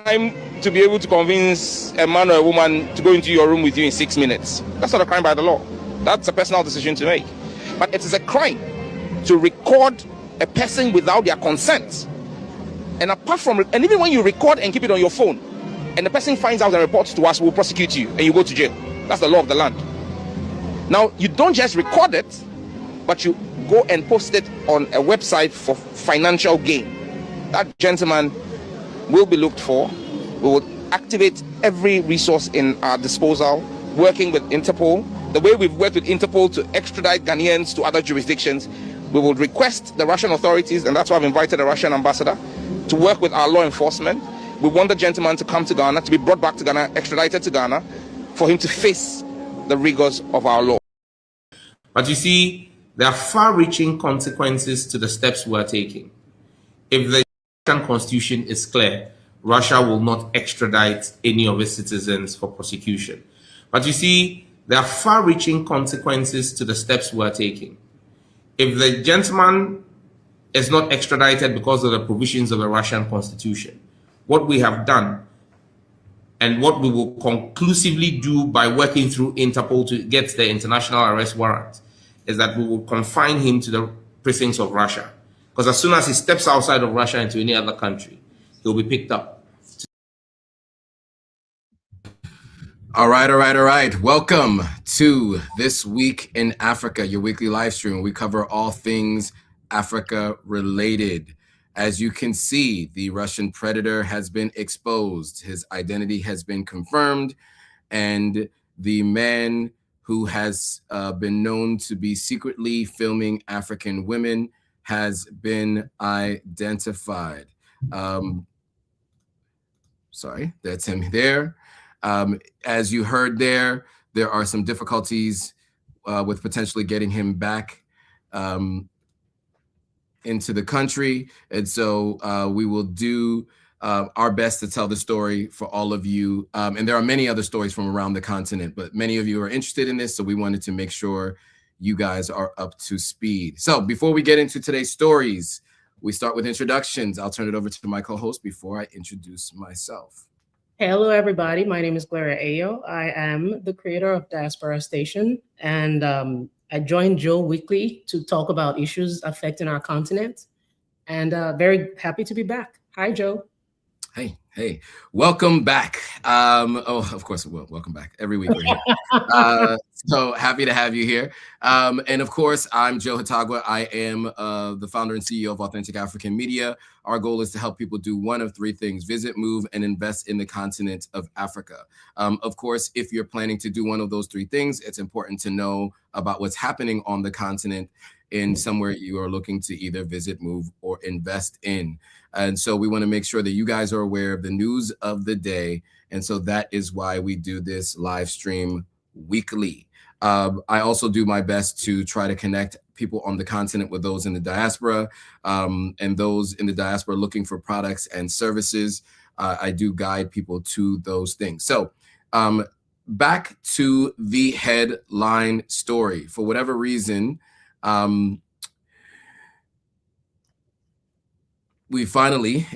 crime to be able to convince a man or a woman to go into your room with you in 6 minutes. That's not a crime by the law. That's a personal decision to make. But it is a crime to record a person without their consent. And apart from, and even when you record and keep it on your phone, and the person finds out and reports to us, we'll prosecute you and you go to jail. That's the law of the land. Now, you don't just record it, but you go and post it on a website for financial gain. That gentleman will be looked for. We will activate every resource in our disposal, working with Interpol. The way we've worked with Interpol to extradite Ghanaians to other jurisdictions, we will request the Russian authorities, and that's why I've invited the Russian ambassador, to work with our law enforcement. We want the gentleman to come to Ghana, to be brought back to Ghana, extradited to Ghana, for him to face the rigors of our law. But you see, there are far-reaching consequences to the steps we're taking. If the Russian constitution is clear, Russia will not extradite any of its citizens for prosecution. But you see, there are far-reaching consequences to the steps we're taking. If the gentleman is not extradited because of the provisions of the Russian constitution, what we have done and what we will conclusively do by working through Interpol to get the international arrest warrant is that we will confine him to the prisons of Russia. Because as soon as he steps outside of Russia into any other country, he'll be picked up. All right. Welcome to This Week in Africa, your weekly live stream. We cover all things Africa related. As you can see, the Russian predator has been exposed. His identity has been confirmed, and the man who has been known to be secretly filming African women has been identified. Sorry, that's him there. As you heard there are some difficulties with potentially getting him back into the country. And so we will do our best to tell the story for all of you. And there are many other stories from around the continent, but many of you are interested in this. So we wanted to make sure you guys are up to speed. So before we get into today's stories, we start with introductions. I'll turn it over to my co-host before I introduce myself. Hello, everybody. My name is Gloria Ayo. I am the creator of Diaspora Station, and I joined Joe weekly to talk about issues affecting our continent, and very happy to be back. Hi, Joe. Hey, welcome back. Of course, welcome back every week. We're here. So happy to have you here. And of course, I'm Joe Hatagwa. I am the founder and CEO of Authentic African Media. Our goal is to help people do one of three things: visit, move, and invest in the continent of Africa. Of course, if you're planning to do one of those three things, it's important to know about what's happening on the continent in somewhere you are looking to either visit, move, or invest in. And so we want to make sure that you guys are aware of the news of the day. And so that is why we do this live stream weekly. I also do my best to try to connect people on the continent with those in the diaspora, and those in the diaspora looking for products and services. I do guide people to those things. So back to the headline story. For whatever reason, it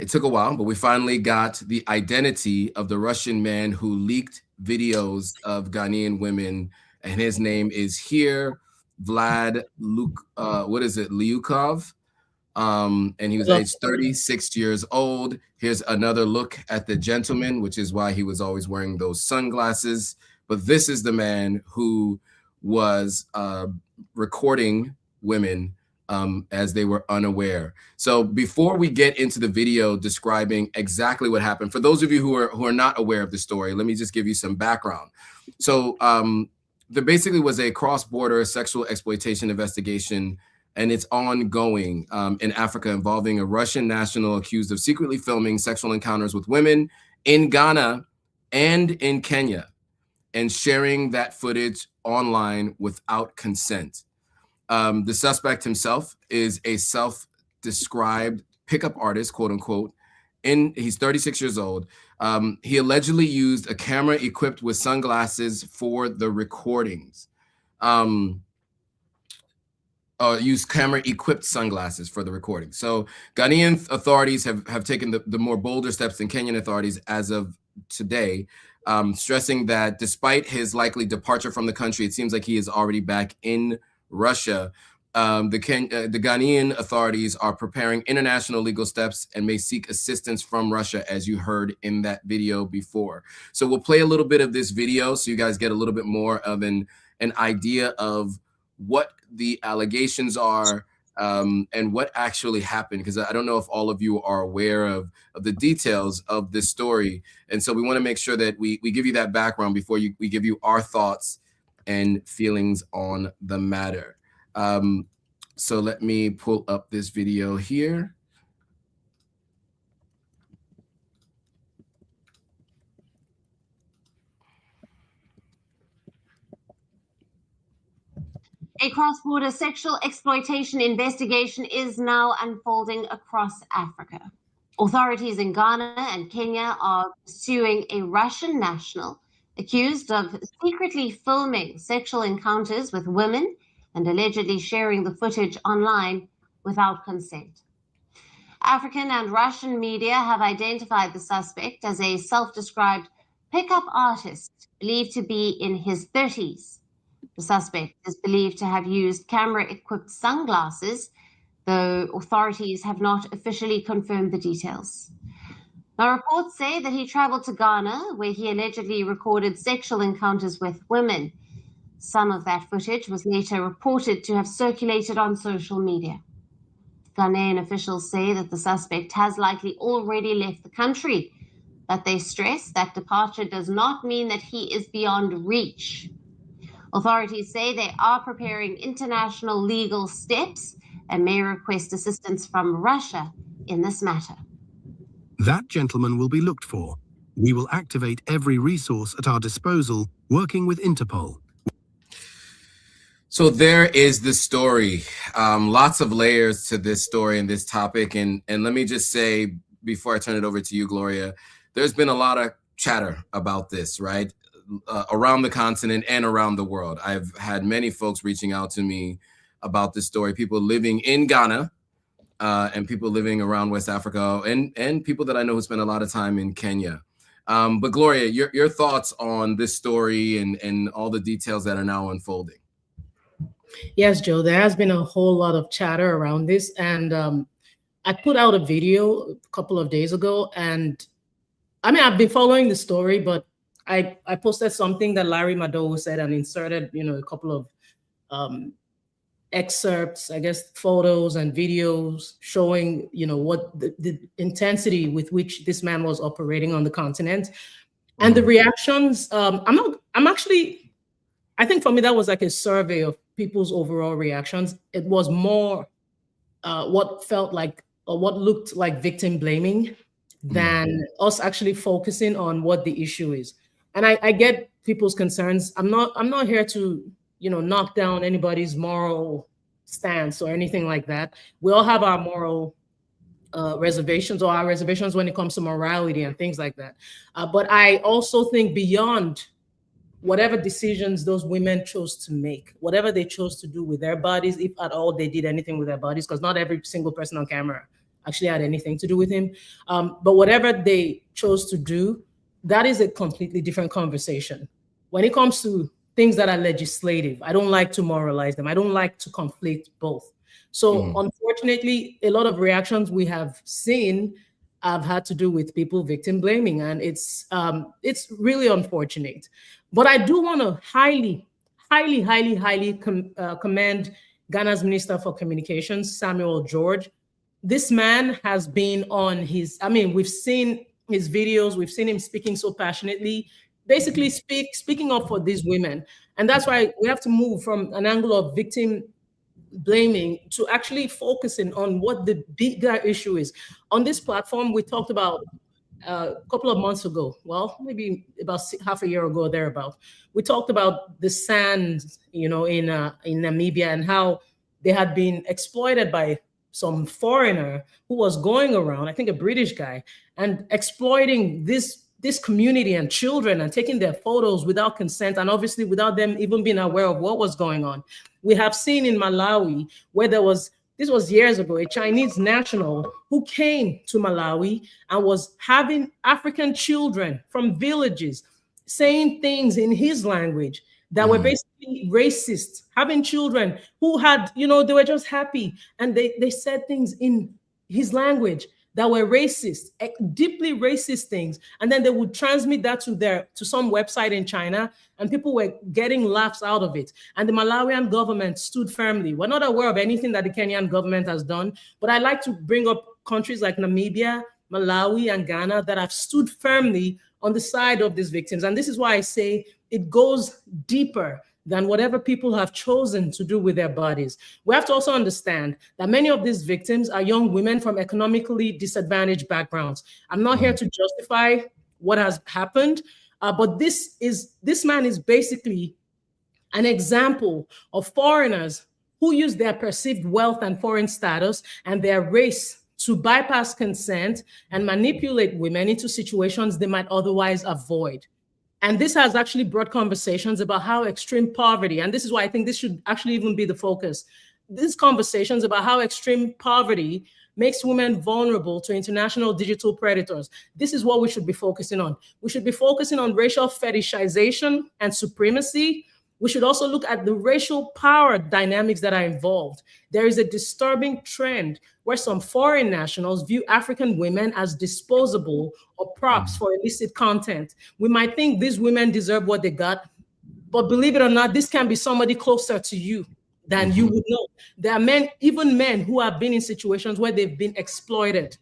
took a while, but we finally got the identity of the Russian man who leaked videos of Ghanaian women, and his name is here, Lyukov. And he was age 36 years old. Here's another look at the gentleman, which is why he was always wearing those sunglasses. But this is the man who was recording women as they were unaware. So before we get into the video describing exactly what happened, for those of you who are not aware of the story, let me just give you some background. So there basically was a cross-border sexual exploitation investigation, and it's ongoing in Africa, involving a Russian national accused of secretly filming sexual encounters with women in Ghana and in Kenya, and sharing that footage online without consent. The suspect himself is a self-described pickup artist, quote unquote. He's 36 years old. He allegedly used a camera equipped with sunglasses for the recordings. use camera-equipped sunglasses for the recording. So Ghanaian authorities have taken the more bolder steps than Kenyan authorities as of today, stressing that despite his likely departure from the country, it seems like he is already back in Russia. The Ghanaian authorities are preparing international legal steps and may seek assistance from Russia, as you heard in that video before. So we'll play a little bit of this video so you guys get a little bit more of an idea of what the allegations are and what actually happened, because I don't know if all of you are aware of the details of this story. And so we want to make sure that we give you that background before we give you our thoughts and feelings on the matter. So let me pull up this video here. A cross-border sexual exploitation investigation is now unfolding across Africa. Authorities in Ghana and Kenya are pursuing a Russian national accused of secretly filming sexual encounters with women and allegedly sharing the footage online without consent. African and Russian media have identified the suspect as a self-described pickup artist believed to be in his 30s. The suspect is believed to have used camera-equipped sunglasses, though authorities have not officially confirmed the details. Now, reports say that he traveled to Ghana, where he allegedly recorded sexual encounters with women. Some of that footage was later reported to have circulated on social media. Ghanaian officials say that the suspect has likely already left the country, but they stress that departure does not mean that he is beyond reach. Authorities say they are preparing international legal steps and may request assistance from Russia in this matter. That gentleman will be looked for. We will activate every resource at our disposal, working with Interpol. So there is the story. Lots of layers to this story and this topic. And let me just say, before I turn it over to you, Gloria, there's been a lot of chatter about this, right? Around the continent and around the world. I've had many folks reaching out to me about this story, people living in Ghana and people living around West Africa and people that I know who spend a lot of time in Kenya. But Gloria, your thoughts on this story and all the details that are now unfolding. Yes, Joe, there has been a whole lot of chatter around this. And I put out a video a couple of days ago. And I mean, I've been following the story, but I posted something that Larry Madowo said and inserted, a couple of excerpts, I guess, photos and videos showing, what the intensity with which this man was operating on the continent. And the reactions, I think for me, that was like a survey of people's overall reactions. It was more what felt like, or what looked like victim blaming than us actually focusing on what the issue is. And I get people's concerns. I'm not here to, knock down anybody's moral stance or anything like that. We all have our moral reservations or our reservations when it comes to morality and things like that. But I also think beyond whatever decisions those women chose to make, whatever they chose to do with their bodies, if at all they did anything with their bodies, because not every single person on camera actually had anything to do with him. But whatever they chose to do, that is a completely different conversation. When it comes to things that are legislative, I don't like to moralize them. I don't like to conflate both. So unfortunately, a lot of reactions we have seen have had to do with people victim blaming, and it's really unfortunate. But I do want to highly commend Ghana's Minister for Communications, Samuel George. This man has been on we've seen his videos, we've seen him speaking so passionately, basically speaking up for these women. And that's why we have to move from an angle of victim blaming to actually focusing on what the bigger issue is. On this platform, we talked about a couple of months ago, well, maybe about half a year ago, thereabout, we talked about the sands, in Namibia, and how they had been exploited by some foreigner who was going around, I think a British guy, and exploiting this community and children and taking their photos without consent, and obviously without them even being aware of what was going on. We have seen in Malawi where this was years ago, a Chinese national who came to Malawi and was having African children from villages saying things in his language that were basically racist, having children who had, they were just happy. And they said things in his language that were racist, deeply racist things. And then they would transmit that to some website in China, and people were getting laughs out of it. And the Malawian government stood firmly. We're not aware of anything that the Kenyan government has done, but I like to bring up countries like Namibia, Malawi, and Ghana that have stood firmly on the side of these victims. And this is why I say it goes deeper than whatever people have chosen to do with their bodies. We have to also understand that many of these victims are young women from economically disadvantaged backgrounds. I'm not here to justify what has happened, but this man is basically an example of foreigners who use their perceived wealth and foreign status and their race to bypass consent and manipulate women into situations they might otherwise avoid. And this has actually brought conversations about how extreme poverty, and this is why I think this should actually even be the focus, these conversations about how extreme poverty makes women vulnerable to international digital predators. This is what we should be focusing on. We should be focusing on racial fetishization and supremacy. We should also look at the racial power dynamics that are involved. There is a disturbing trend where some foreign nationals view African women as disposable or props for illicit content. We might think these women deserve what they got, but believe it or not, this can be somebody closer to you than you would know. There are men, even men, who have been in situations where they've been exploited.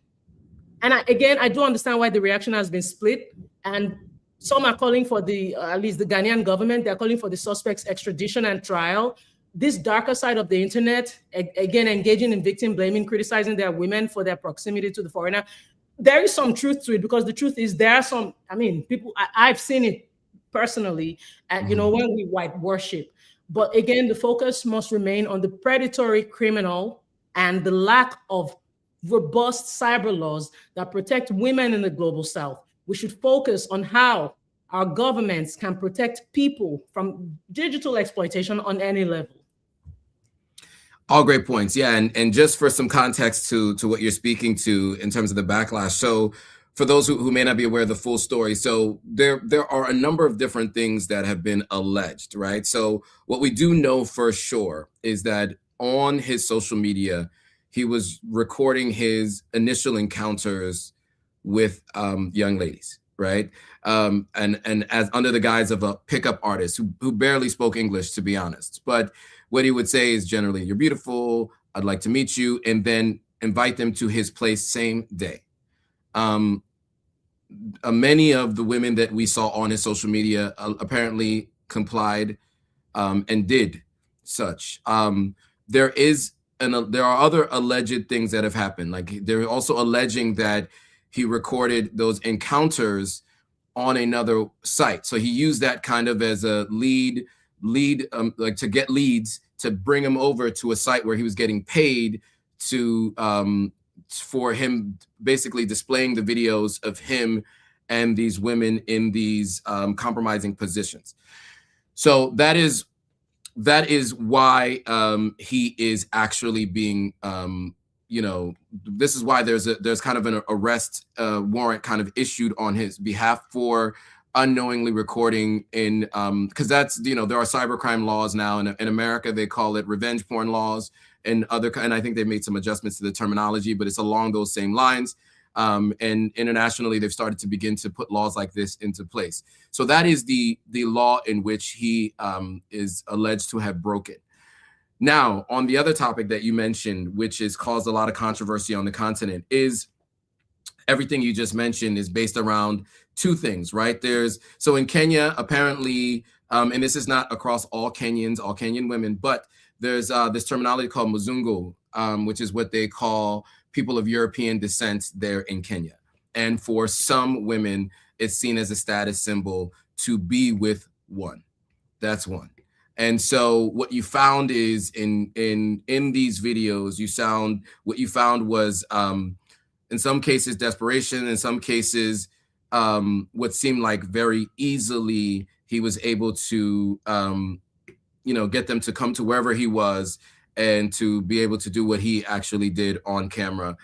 And I do understand why the reaction has been split. And some are calling for at least the Ghanaian government, they're calling for the suspect's extradition and trial. This darker side of the internet, again, engaging in victim blaming, criticizing their women for their proximity to the foreigner. There is some truth to it, because the truth is there are some, people, I've seen it personally, and when we white worship. But again, the focus must remain on the predatory criminal and the lack of robust cyber laws that protect women in the global south. We should focus on how our governments can protect people from digital exploitation on any level. All great points. Yeah. And just for some context to what you're speaking to in terms of the backlash. So for those who may not be aware of the full story, so there are a number of different things that have been alleged, right? So what we do know for sure is that on his social media, he was recording his initial encounters with young ladies, right? And as under the guise of a pickup artist who barely spoke English, to be honest. But what he would say is generally, "You're beautiful, I'd like to meet you," and then invite them to his place same day. Many of the women that we saw on his social media apparently complied and did such. There are other alleged things that have happened. Like they're also alleging that he recorded those encounters on another site. So he used that kind of as a lead, like to get leads to bring him over to a site where he was getting paid to for him basically displaying the videos of him and these women in these compromising positions. So that is why he is actually being this is why there's kind of an arrest warrant kind of issued on his behalf for unknowingly recording in because that's there are cybercrime laws now in America. They call it revenge porn laws, and I think they've made some adjustments to the terminology, but it's along those same lines. And internationally, they've started to begin to put laws like this into place. So that is the law in which he is alleged to have broken. Now, on the other topic that you mentioned, which has caused a lot of controversy on the continent, is everything you just mentioned is based around two things, right? So in Kenya, apparently, and this is not across all Kenyan women, but there's this terminology called mzungu, which is what they call people of European descent there in Kenya. And for some women, it's seen as a status symbol to be with one. That's one. And so what you found is in these videos, what you found was in some cases desperation, in some cases what seemed like very easily he was able to get them to come to wherever he was and to be able to do what he actually did on camera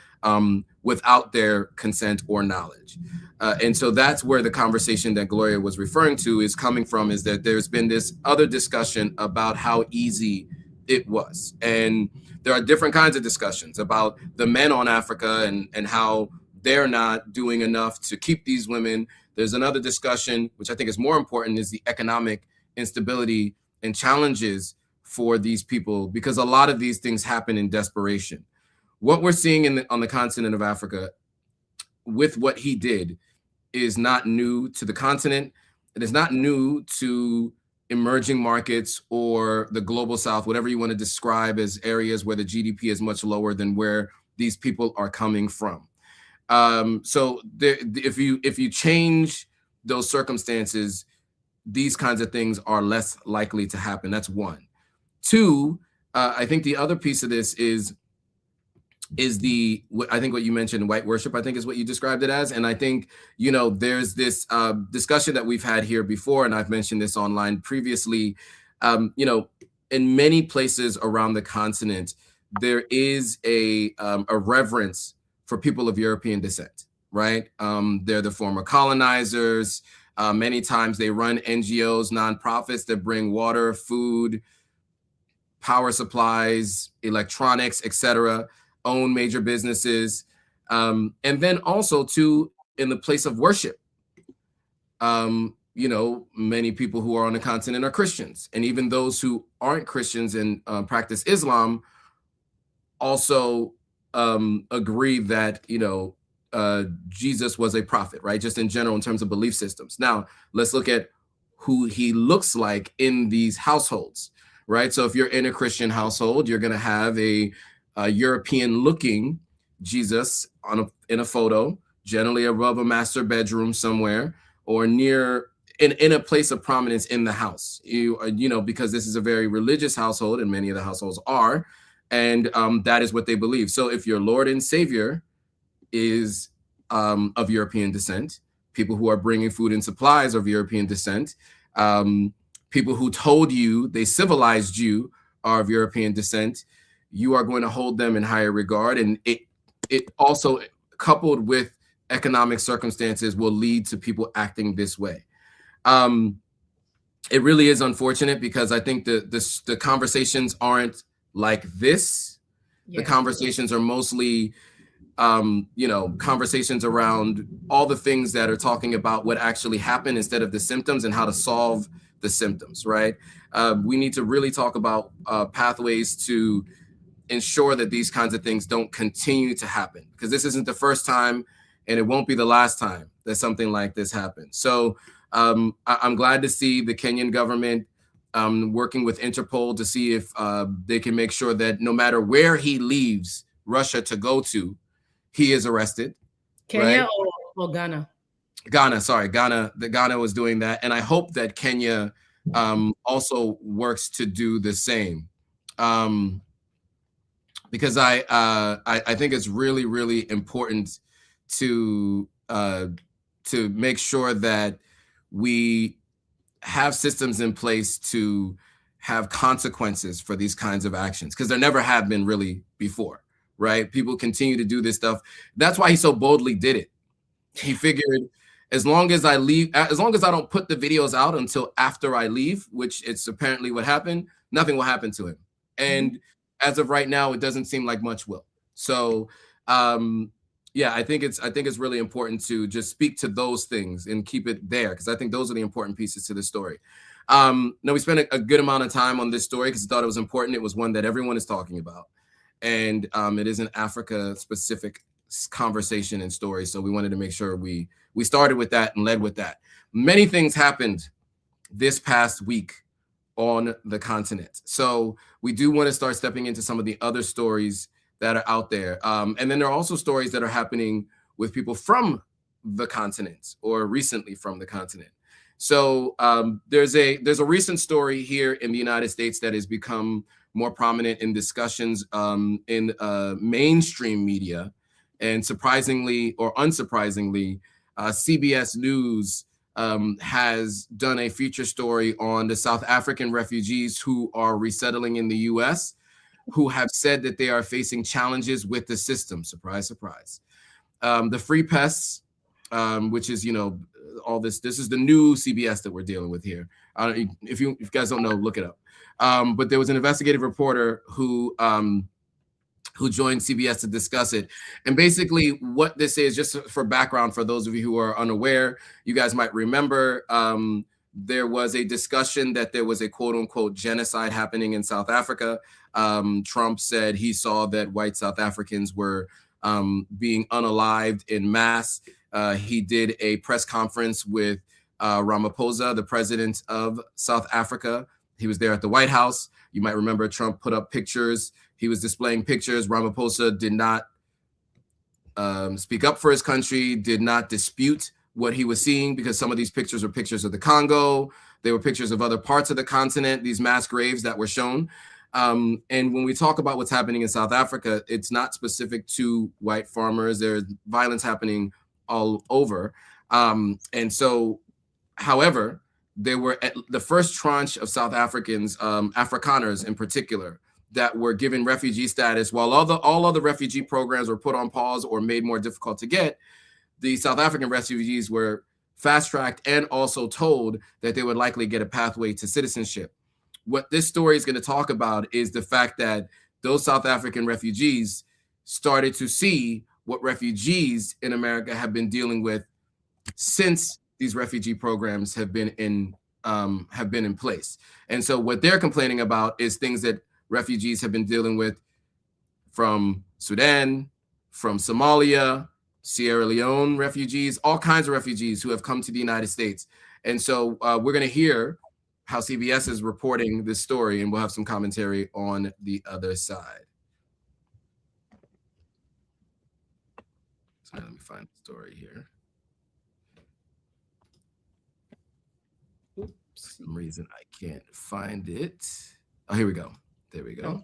without their consent or knowledge. And so that's where the conversation that Gloria was referring to is coming from, is that there's been this other discussion about how easy it was. And there are different kinds of discussions about the men on Africa and how they're not doing enough to keep these women. There's another discussion, which I think is more important, is the economic instability and challenges for these people, because a lot of these things happen in desperation. What we're seeing on the continent of Africa with what he did is not new to the continent. It is not new to emerging markets or the global south, whatever you want to describe as areas where the GDP is much lower than where these people are coming from. So if you change those circumstances, these kinds of things are less likely to happen. That's one. Two, I think the other piece of this is I think what you mentioned, white worship, I think is what you described it as. And I think, there's this discussion that we've had here before, and I've mentioned this online previously, in many places around the continent, there is a reverence for people of European descent, right? They're the former colonizers. Many times they run NGOs, nonprofits that bring water, food, power supplies, electronics, etc., own major businesses, and then also too in the place of worship. Many people who are on the continent are Christians, and even those who aren't Christians and practice Islam also agree that Jesus was a prophet, right? Just in general, in terms of belief systems. Now, let's look at who he looks like in these households, right? So if you're in a Christian household, you're going to have a European-looking Jesus in a photo, generally above a master bedroom somewhere, or near in a place of prominence in the house. Because this is a very religious household, and many of the households are, and that is what they believe. So if your Lord and Savior is of European descent, people who are bringing food and supplies of European descent, people who told you they civilized you are of European descent, you are going to hold them in higher regard. And it also, coupled with economic circumstances, will lead to people acting this way. It really is unfortunate, because I think the conversations aren't like this. Yeah. The conversations are mostly conversations around all the things that are talking about what actually happened instead of the symptoms and how to solve the symptoms, right? We need to really talk about pathways to ensure that these kinds of things don't continue to happen, because this isn't the first time and it won't be the last time that something like this happens. So I'm glad to see the Kenyan government working with Interpol to see if they can make sure that no matter where he leaves Russia to go to, he is arrested. Kenya, right? or Ghana? Ghana. Ghana was doing that. And I hope that Kenya also works to do the same. Because I think it's really, really important to make sure that we have systems in place to have consequences for these kinds of actions, because there never have been really before, right? People continue to do this stuff. That's why he so boldly did it. He figured, as long as I leave, as long as I don't put the videos out until after I leave, which it's apparently what happened, nothing will happen to him. And as of right now, it doesn't seem like much will. So, yeah, I think it's really important to just speak to those things and keep it there, because I think those are the important pieces to the story. Now, we spent a good amount of time on this story because I thought it was important. It was one that everyone is talking about, and it is an Africa-specific conversation and story. So we wanted to make sure we started with that and led with that. Many things happened this past week on the continent. So we do want to start stepping into some of the other stories that are out there. And then there are also stories that are happening with people from the continent or recently from the continent. So there's a recent story here in the United States that has become more prominent in discussions in mainstream media. And surprisingly or unsurprisingly, CBS News has done a feature story on the South African refugees who are resettling in the U.S., who have said that they are facing challenges with the system. Surprise, surprise. The Free Press, which is, all this is the new CBS that we're dealing with here. If you guys don't know, look it up. But there was an investigative reporter who joined CBS to discuss it. And basically what this is, just for background, for those of you who are unaware, you guys might remember there was a discussion that there was a quote unquote genocide happening in South Africa. Trump said he saw that white South Africans were being unalived in mass. He did a press conference with Ramaphosa, the president of South Africa. He was there at the White House. You might remember Trump put up pictures. He was displaying pictures. Ramaphosa did not speak up for his country, did not dispute what he was seeing, because some of these pictures were pictures of the Congo. They were pictures of other parts of the continent, these mass graves that were shown. And when we talk about what's happening in South Africa, it's not specific to white farmers. There's violence happening all over. And so, however, there were the first tranche of South Africans, Afrikaners in particular, that were given refugee status while all other refugee programs were put on pause or made more difficult to get. The South African refugees were fast-tracked and also told that they would likely get a pathway to citizenship. What this story is going to talk about is the fact that those South African refugees started to see what refugees in America have been dealing with since these refugee programs have been in place. And so what they're complaining about is things that refugees have been dealing with from Sudan, from Somalia, Sierra Leone refugees, all kinds of refugees who have come to the United States. And so we're going to hear how CBS is reporting this story, and we'll have some commentary on the other side. So let me find the story here. For some reason I can't find it. Oh, here we go. There we go.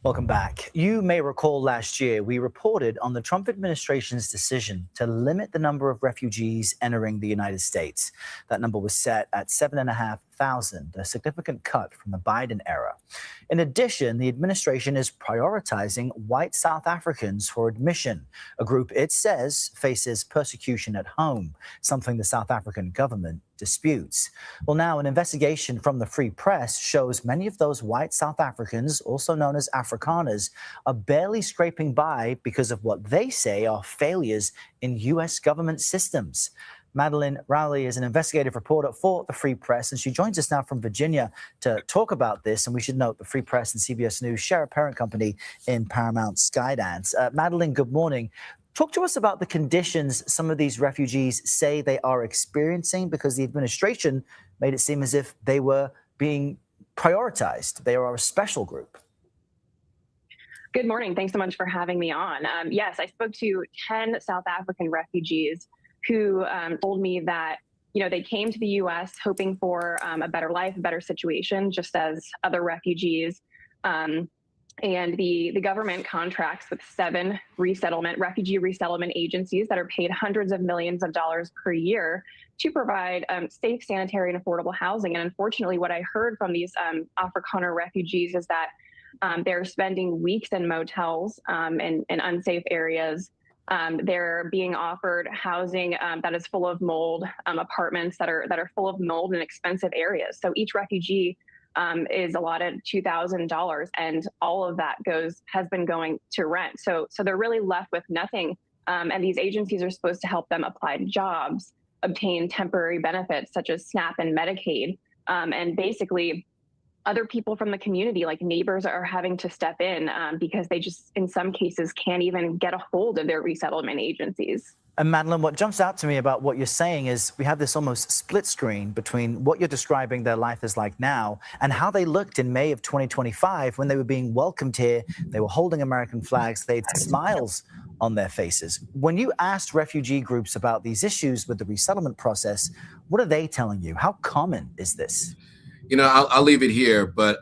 Welcome back. You may recall last year we reported on the Trump administration's decision to limit the number of refugees entering the United States. That number was set at 7,500, a significant cut from the Biden era. In addition, the administration is prioritizing white South Africans for admission, a group it says faces persecution at home, something the South African government disputes. Well, now an investigation from the Free Press shows many of those white South Africans, also known as Afrikaners, are barely scraping by because of what they say are failures in U.S. government systems. Madeline Rowley is an investigative reporter for the Free Press, and she joins us now from Virginia to talk about this. And we should note the Free Press and CBS News share a parent company in Paramount Skydance. Madeline, good morning. Talk to us about the conditions some of these refugees say they are experiencing, because the administration made it seem as if they were being prioritized. They are a special group. Good morning. Thanks so much for having me on. Yes, I spoke to 10 South African refugees who told me that, they came to the U.S. hoping for a better life, a better situation, just as other refugees. And the government contracts with 7 refugee resettlement agencies that are paid hundreds of millions of dollars per year to provide safe, sanitary, and affordable housing. And unfortunately, what I heard from these Afrikaner refugees is that they're spending weeks in motels in unsafe areas. They're being offered housing that is full of mold, apartments that are full of mold in expensive areas. So each refugee is allotted $2,000, and all of that has been going to rent. So they're really left with nothing. And these agencies are supposed to help them apply to jobs, obtain temporary benefits such as SNAP and Medicaid, and basically other people from the community, like neighbors, are having to step in because they just, in some cases, can't even get a hold of their resettlement agencies. And Madeline, what jumps out to me about what you're saying is we have this almost split screen between what you're describing their life is like now and how they looked in May of 2025 when they were being welcomed here. They were holding American flags. They had smiles on their faces. When you asked refugee groups about these issues with the resettlement process, what are they telling you? How common is this? I'll leave it here, but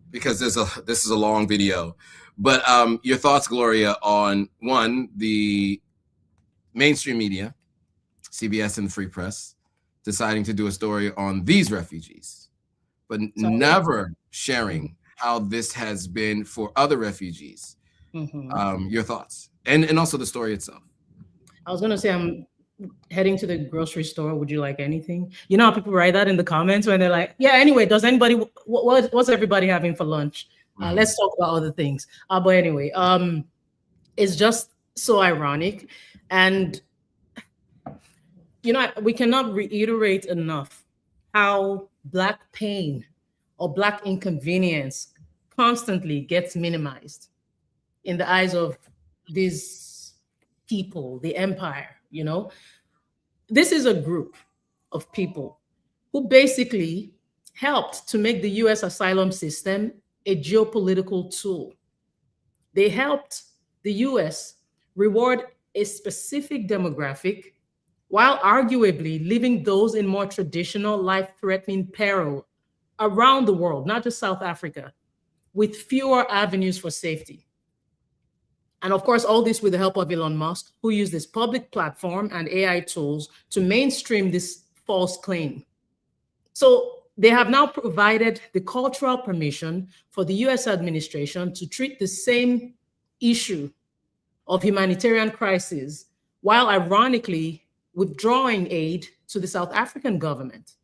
because this is a long video. But your thoughts, Gloria, on one, the mainstream media, CBS and the Free Press, deciding to do a story on these refugees, but never sharing how this has been for other refugees. Your thoughts, and also the story itself. I was going to say, I'm heading to the grocery store. Would you like anything? You know how people write that in the comments when they're like, yeah, anyway, does anybody, what's everybody having for lunch? Let's talk about other things. But anyway, it's just so ironic. And, you know, we cannot reiterate enough how Black pain or Black inconvenience constantly gets minimized in the eyes of these people, the empire, you know. This is a group of people who basically helped to make the US asylum system a geopolitical tool. They helped the US reward a specific demographic while arguably leaving those in more traditional life-threatening peril around the world, not just South Africa, with fewer avenues for safety. And of course, all this with the help of Elon Musk, who used this public platform and AI tools to mainstream this false claim. So they have now provided the cultural permission for the US administration to treat the same issue of humanitarian crisis while ironically withdrawing aid to the South African government.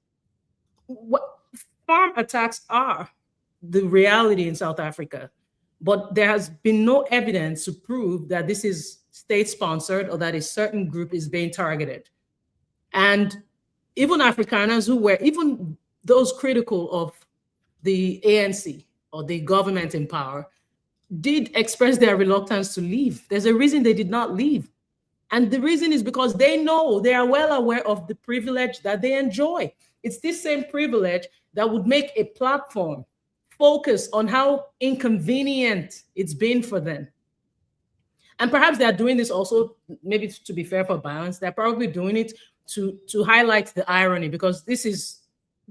What farm attacks are the reality in South Africa, but there has been no evidence to prove that this is state-sponsored or that a certain group is being targeted. And even Afrikaners who were, even those critical of the ANC or the government in power, did express their reluctance to leave. There's a reason they did not leave. And the reason is because they know, they are well aware of the privilege that they enjoy. It's this same privilege that would make a platform focus on how inconvenient it's been for them. And perhaps they're doing this also, maybe to be fair for balance, they're probably doing it to highlight the irony, because this is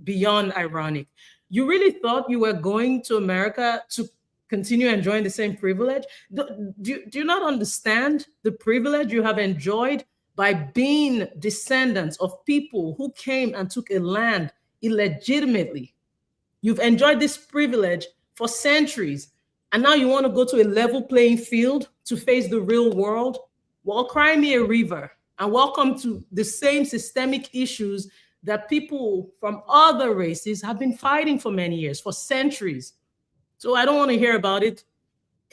beyond ironic. You really thought you were going to America to continue enjoying the same privilege? Do you not understand the privilege you have enjoyed by being descendants of people who came and took a land illegitimately? You've enjoyed this privilege for centuries, and now you want to go to a level playing field to face the real world? Well, cry me a river, and welcome to the same systemic issues that people from other races have been fighting for many years, for centuries. So I don't want to hear about it.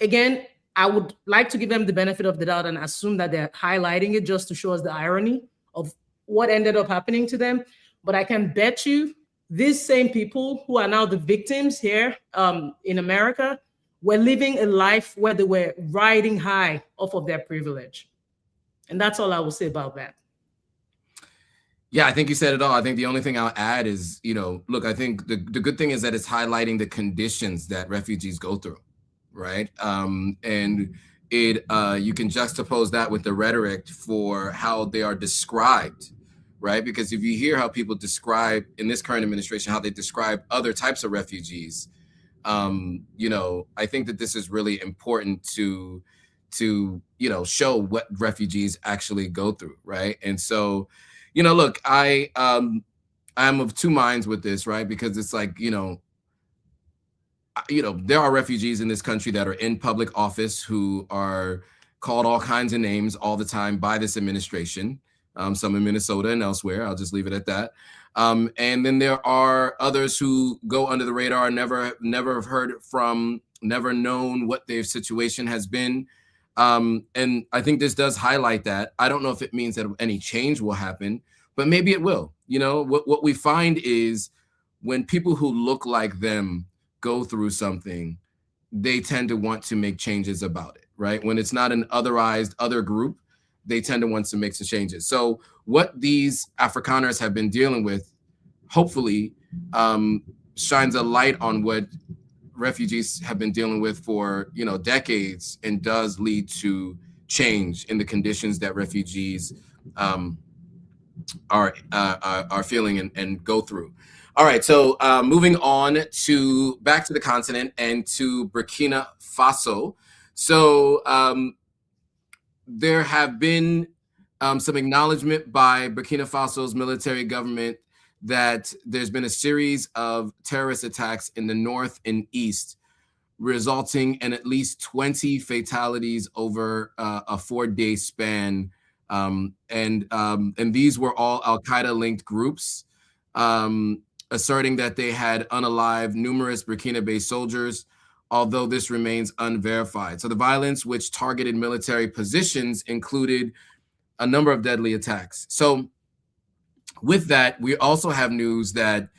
Again, I would like to give them the benefit of the doubt and assume that they're highlighting it just to show us the irony of what ended up happening to them. But I can bet you these same people who are now the victims here in America were living a life where they were riding high off of their privilege. And that's all I will say about that. Yeah, I think you said it all. I think the only thing I'll add is, you know, look, I think the good thing is that it's highlighting the conditions that refugees go through, right? And it you can juxtapose that with the rhetoric for how they are described, right? Because if you hear how people describe in this current administration, how they describe other types of refugees, you know, I think that this is really important to you know, show what refugees actually go through, right? And so, you know, look, I'm of two minds with this, right? Because it's like, you know, there are refugees in this country that are in public office who are called all kinds of names all the time by this administration, some in Minnesota and elsewhere. I'll just leave it at that. And then there are others who go under the radar, never have heard from, never known what their situation has been. And I think this does highlight that. I don't know if it means that any change will happen, but maybe it will. You know, what we find is when people who look like them go through something, they tend to want to make changes about it, right? When it's not an otherized other group, they tend to want to make some changes. So what these Afrikaners have been dealing with, hopefully, shines a light on what refugees have been dealing with for, you know, decades, and does lead to change in the conditions that refugees are feeling and go through. All right, so moving on to back to the continent and to Burkina Faso, So there have been some acknowledgement by Burkina Faso's military government that there's been a series of terrorist attacks in the north and east, resulting in at least 20 fatalities over a 4-day span. And these were all Al-Qaeda linked groups, asserting that they had unalived numerous Burkina-based soldiers, although this remains unverified. So the violence, which targeted military positions, included a number of deadly attacks. So with that, we also have news that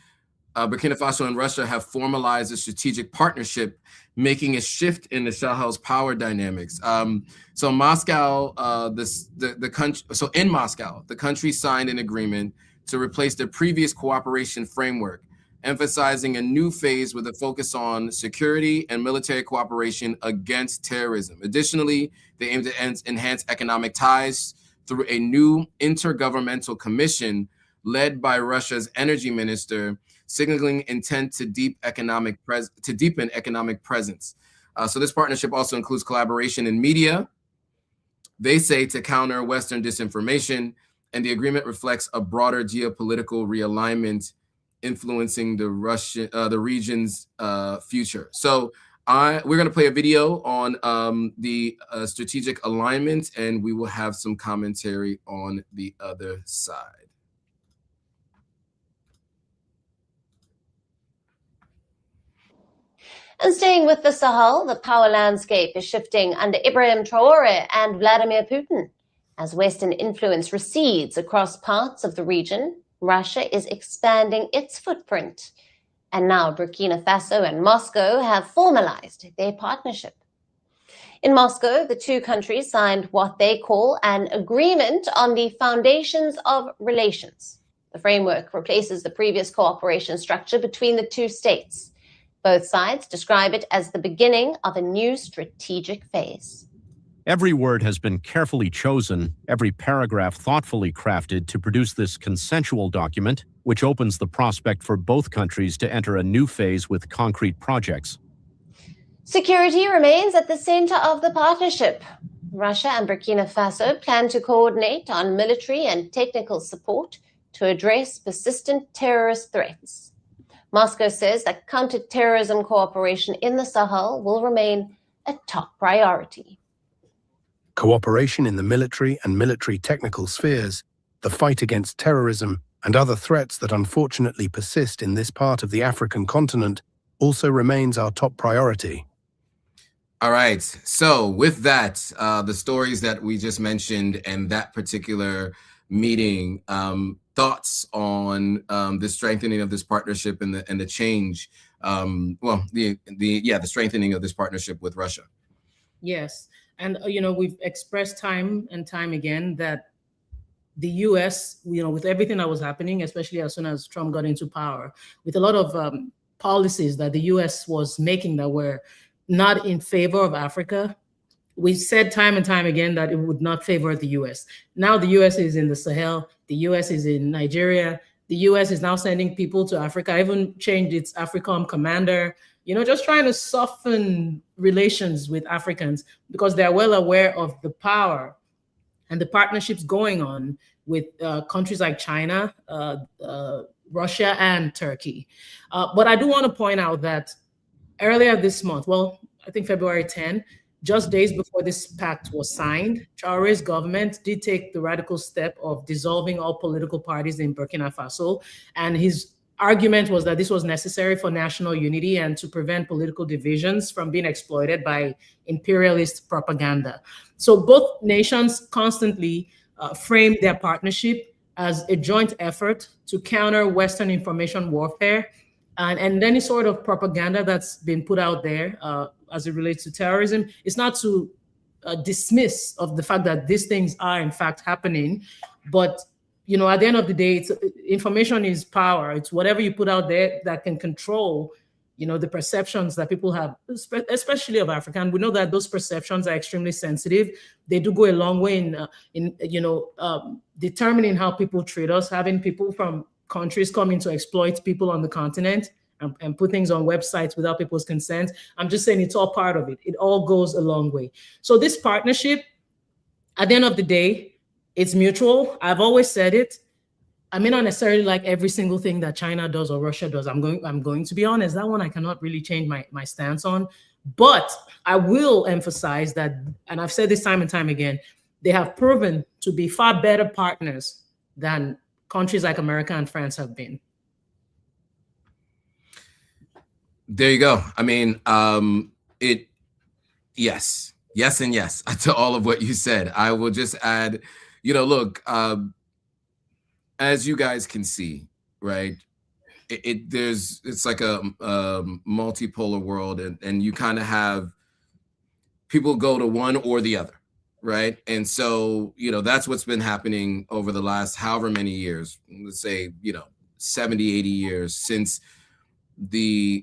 Burkina Faso and Russia have formalized a strategic partnership, making a shift in the Sahel's power dynamics. So Moscow, in Moscow, the country signed an agreement to replace the previous cooperation framework, emphasizing a new phase with a focus on security and military cooperation against terrorism. Additionally, they aim to enhance economic ties through a new intergovernmental commission led by Russia's energy minister, signaling intent to deepen economic presence. So this partnership also includes collaboration in media, they say, to counter Western disinformation, and the agreement reflects a broader geopolitical realignment influencing the region's future. So we're going to play a video on the strategic alignment, and we will have some commentary on the other side. And staying with the Sahel, the power landscape is shifting under Ibrahim Traoré and Vladimir Putin. As Western influence recedes across parts of the region, Russia is expanding its footprint. And now Burkina Faso and Moscow have formalized their partnership. In Moscow, the two countries signed what they call an agreement on the foundations of relations. The framework replaces the previous cooperation structure between the two states. Both sides describe it as the beginning of a new strategic phase. Every word has been carefully chosen, every paragraph thoughtfully crafted to produce this consensual document, which opens the prospect for both countries to enter a new phase with concrete projects. Security remains at the center of the partnership. Russia and Burkina Faso plan to coordinate on military and technical support to address persistent terrorist threats. Moscow says that counter-terrorism cooperation in the Sahel will remain a top priority. Cooperation in the military and military technical spheres, the fight against terrorism, and other threats that unfortunately persist in this part of the African continent also remains our top priority. All right. So with that, the stories that we just mentioned and that particular meeting, thoughts on the strengthening of this partnership and the change, the strengthening of this partnership with Russia. Yes. And, we've expressed time and time again that the U.S., with everything that was happening, especially as soon as Trump got into power, with a lot of policies that the U.S. was making that were not in favor of Africa, we said time and time again that it would not favor the U.S. Now the U.S. is in the Sahel, the U.S. is in Nigeria, the U.S. is now sending people to Africa, even changed its AFRICOM commander, just trying to soften relations with Africans because they're well aware of the power and the partnerships going on with countries like China, Russia, and Turkey. But I do want to point out that earlier this month, I think February 10, just days before this pact was signed, Traoré's government did take the radical step of dissolving all political parties in Burkina Faso. And his argument was that this was necessary for national unity and to prevent political divisions from being exploited by imperialist propaganda. So both nations constantly framed their partnership as a joint effort to counter Western information warfare and any sort of propaganda that's been put out there as it relates to terrorism. It's not to dismiss of the fact that these things are in fact happening, but at the end of the day, information is power. It's whatever you put out there that can control, the perceptions that people have, especially of Africa. And we know that those perceptions are extremely sensitive. They do go a long way in determining how people treat us, having people from countries coming to exploit people on the continent and put things on websites without people's consent. I'm just saying it's all part of it. It all goes a long way. So this partnership, at the end of the day, it's mutual. I've always said it. I may not necessarily like every single thing that China does or Russia does. I'm going to be honest, that one I cannot really change my stance on. But I will emphasize that, and I've said this time and time again, they have proven to be far better partners than countries like America and France have been. There you go. I mean, yes, and yes to all of what you said. I will just add, look, as you guys can see, right? It's like a multipolar world, and you kind of have people go to one or the other, right? And so, that's what's been happening over the last however many years, let's say, 70, 80 years since the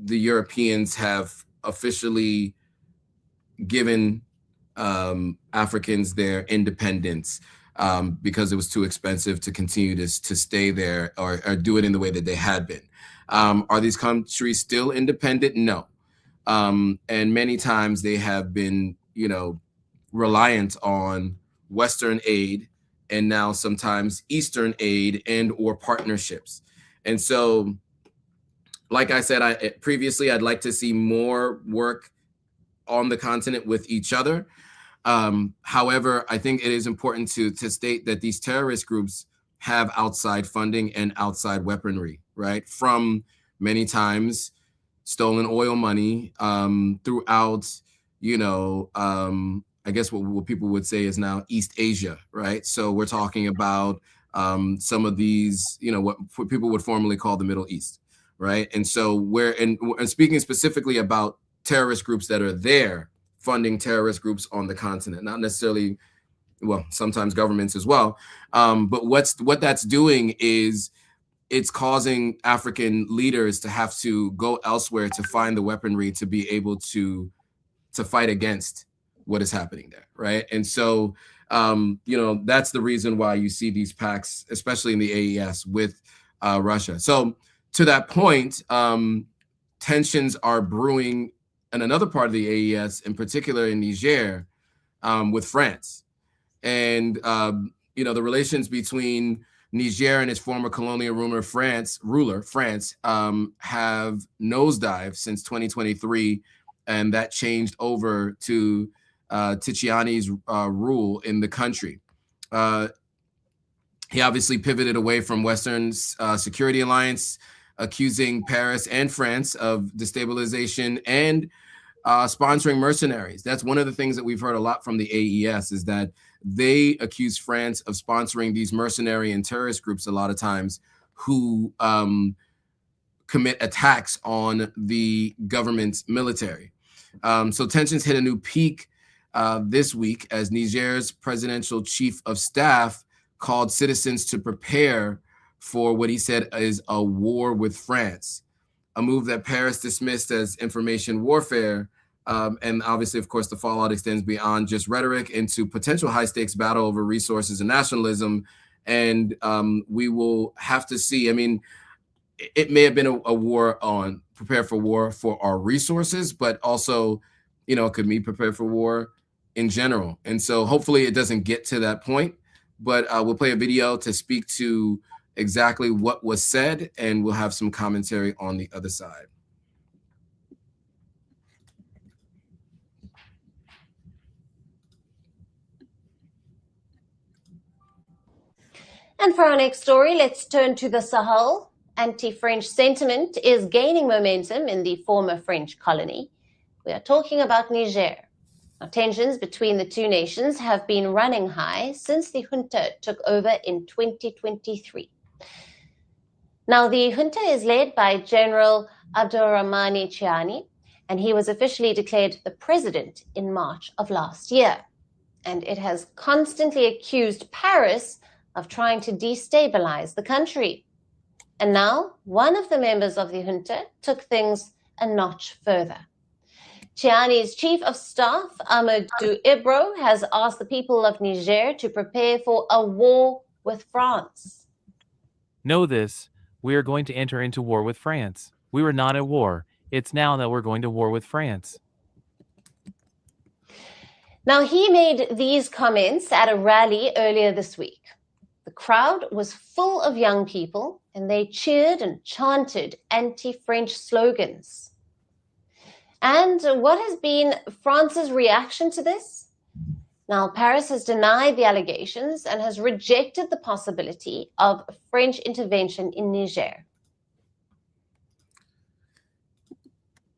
Europeans have officially given Africans their independence. Because it was too expensive to continue to stay there or do it in the way that they had been. Are these countries still independent? No. And many times they have been, reliant on Western aid and now sometimes Eastern aid and or partnerships. And so, like I said, previously, I'd like to see more work on the continent with each other. However, I think it is important to state that these terrorist groups have outside funding and outside weaponry, right? From many times stolen oil money throughout, I guess what people would say is now East Asia, right? So we're talking about some of these, what people would formerly call the Middle East, right? And so and speaking specifically about terrorist groups that are there, funding terrorist groups on the continent, not necessarily, well, sometimes governments as well. But what that's doing is it's causing African leaders to have to go elsewhere to find the weaponry to be able to fight against what is happening there, right? And so, that's the reason why you see these pacts, especially in the AES with Russia. So to that point, tensions are brewing in another part of the AES, in particular in Niger, with France. And, the relations between Niger and its former colonial ruler, France, have nosedived since 2023. And that changed over to Tchiani's rule in the country. He obviously pivoted away from Western's security alliance, accusing Paris and France of destabilization and sponsoring mercenaries. That's one of the things that we've heard a lot from the AES, is that they accuse France of sponsoring these mercenary and terrorist groups a lot of times who commit attacks on the government's military. So tensions hit a new peak this week as Niger's presidential chief of staff called citizens to prepare for what he said is a war with France, a move that Paris dismissed as information warfare. And obviously, of course, the fallout extends beyond just rhetoric into potential high-stakes battle over resources and nationalism. And we will have to see. I mean, it may have been a war on prepare for war for our resources, but also, it could be prepare for war in general. And so hopefully it doesn't get to that point, but we'll play a video to speak to exactly what was said, and we'll have some commentary on the other side. And for our next story, let's turn to the Sahel. Anti-French sentiment is gaining momentum in the former French colony. We are talking about Niger. Now, tensions between the two nations have been running high since the junta took over in 2023. Now, the junta is led by General Abdourahmane Tiani, and he was officially declared the president in March of last year. And it has constantly accused Paris of trying to destabilize the country. And now, one of the members of the junta took things a notch further. Tiani's chief of staff, Amadou Ibro, has asked the people of Niger to prepare for a war with France. Know this, we are going to enter into war with France. We were not at war. It's now that we're going to war with France. Now, he made these comments at a rally earlier this week. The crowd was full of young people, and they cheered and chanted anti-French slogans. And what has been France's reaction to this? Now, Paris has denied the allegations and has rejected the possibility of French intervention in Niger.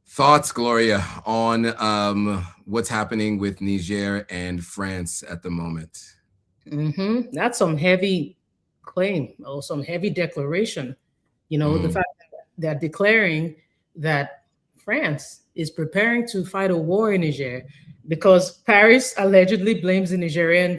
Thoughts, Gloria, on what's happening with Niger and France at the moment? That's some heavy claim or some heavy declaration. You know, the fact that they're declaring that France is preparing to fight a war in Niger because Paris allegedly blames the Nigerian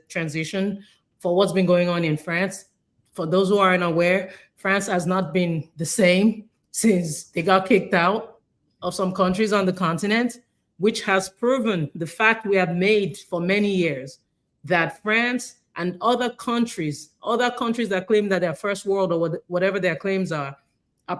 transition for what's been going on in France. For those who aren't aware, France has not been the same since they got kicked out of some countries on the continent, which has proven the fact we have made for many years that France and other countries that claim that they're first world or whatever their claims are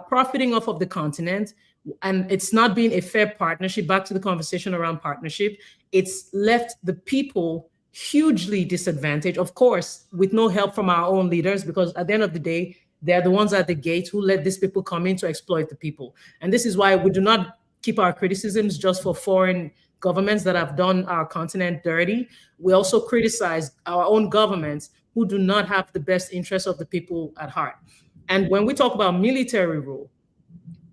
profiting off of the continent. And it's not been a fair partnership. Back to the conversation around partnership, it's left the people hugely disadvantaged, of course, with no help from our own leaders, because at the end of the day, they're the ones at the gate who let these people come in to exploit the people. And this is why we do not keep our criticisms just for foreign governments that have done our continent dirty. We also criticize our own governments who do not have the best interests of the people at heart. And when we talk about military rule,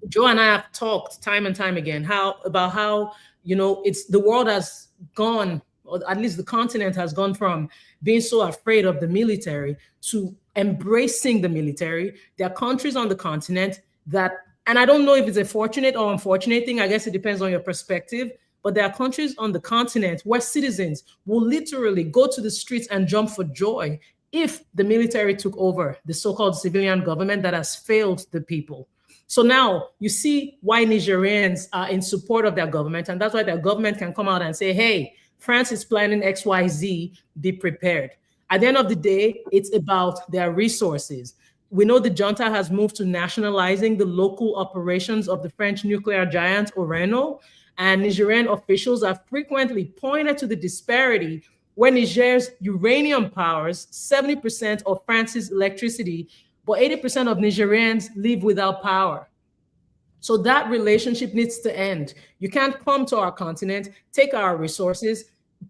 Joe and I have talked time and time again about how, you know, it's the world has gone, or at least the continent has gone from being so afraid of the military to embracing the military. There are countries on the continent that, and I don't know if it's a fortunate or unfortunate thing, I guess it depends on your perspective, but there are countries on the continent where citizens will literally go to the streets and jump for joy if the military took over the so-called civilian government that has failed the people. So now you see why Nigerians are in support of their government, and that's why their government can come out and say, hey, France is planning XYZ, be prepared. At the end of the day, it's about their resources. We know the junta has moved to nationalizing the local operations of the French nuclear giant Orano, and Nigerian officials have frequently pointed to the disparity where Niger's uranium powers 70% of France's electricity, but 80% of Nigerians live without power. So that relationship needs to end. You can't come to our continent, take our resources,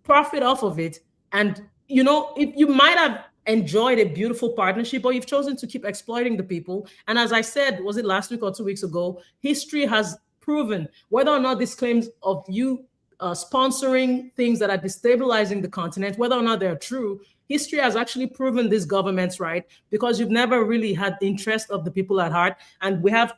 profit off of it, and you know, if you might have enjoyed a beautiful partnership, but you've chosen to keep exploiting the people. And as I said, was it last week or 2 weeks ago, history has proven whether or not these claims of you sponsoring things that are destabilizing the continent, whether or not they're true, history has actually proven these governments right, because you've never really had the interest of the people at heart. And we have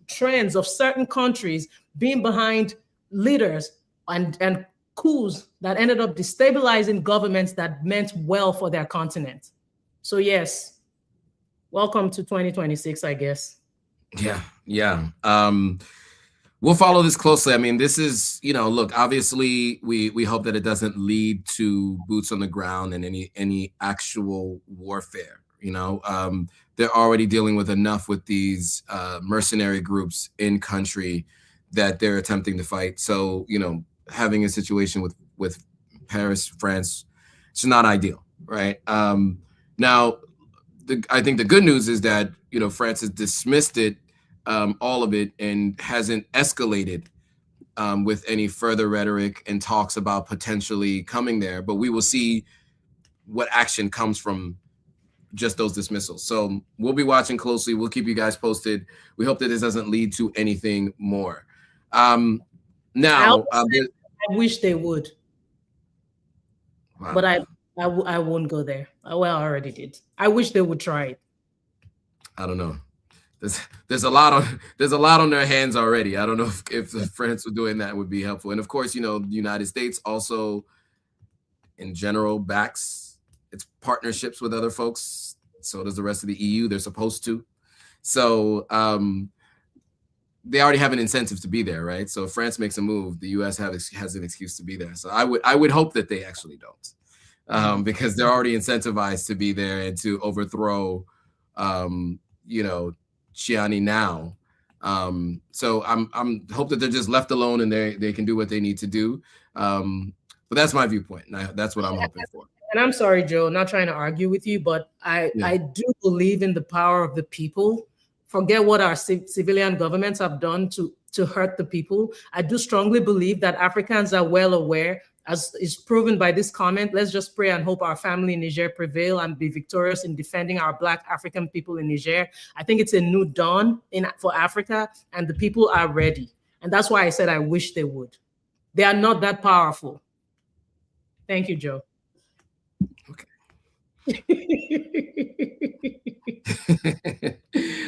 trends of certain countries being behind leaders and coups that ended up destabilizing governments that meant well for their continent. So yes, welcome to 2026, I guess. Yeah. We'll follow this closely. I mean, this is, you know, look, obviously we hope that it doesn't lead to boots on the ground and any actual warfare. You know, they're already dealing with enough with these mercenary groups in country that they're attempting to fight. So, you know, having a situation with Paris, France, it's not ideal, right? Now, I think the good news is that, you know, France has dismissed it, all of it, and hasn't escalated with any further rhetoric and talks about potentially coming there. But we will see what action comes from just those dismissals. So we'll be watching closely. We'll keep you guys posted. We hope that this doesn't lead to anything more. Now, I wish they would, wow. but I won't go there. Well, I already did. I wish they would try it. I don't know. There's a lot on their hands already. I don't know if the France were doing that would be helpful. And of course, you know, the United States also, in general, backs its partnerships with other folks. So does the rest of the EU. They're supposed to. So they already have an incentive to be there, right? So if France makes a move, the US has an excuse to be there. So I would hope that they actually don't, because they're already incentivized to be there and to overthrow, you know, Chiani now. So I'm hope that they're just left alone and they can do what they need to do. But that's my viewpoint. And that's what I'm hoping for. And I'm sorry, Joe, not trying to argue with you, but I do believe in the power of the people. Forget what our civilian governments have done to hurt the people. I do strongly believe that Africans are well aware, as is proven by this comment. Let's just pray and hope our family in Niger prevail and be victorious in defending our Black African people in Niger. I think it's a new dawn for Africa, and the people are ready. And that's why I said I wish they would. They are not that powerful. Thank you, Joe. Okay.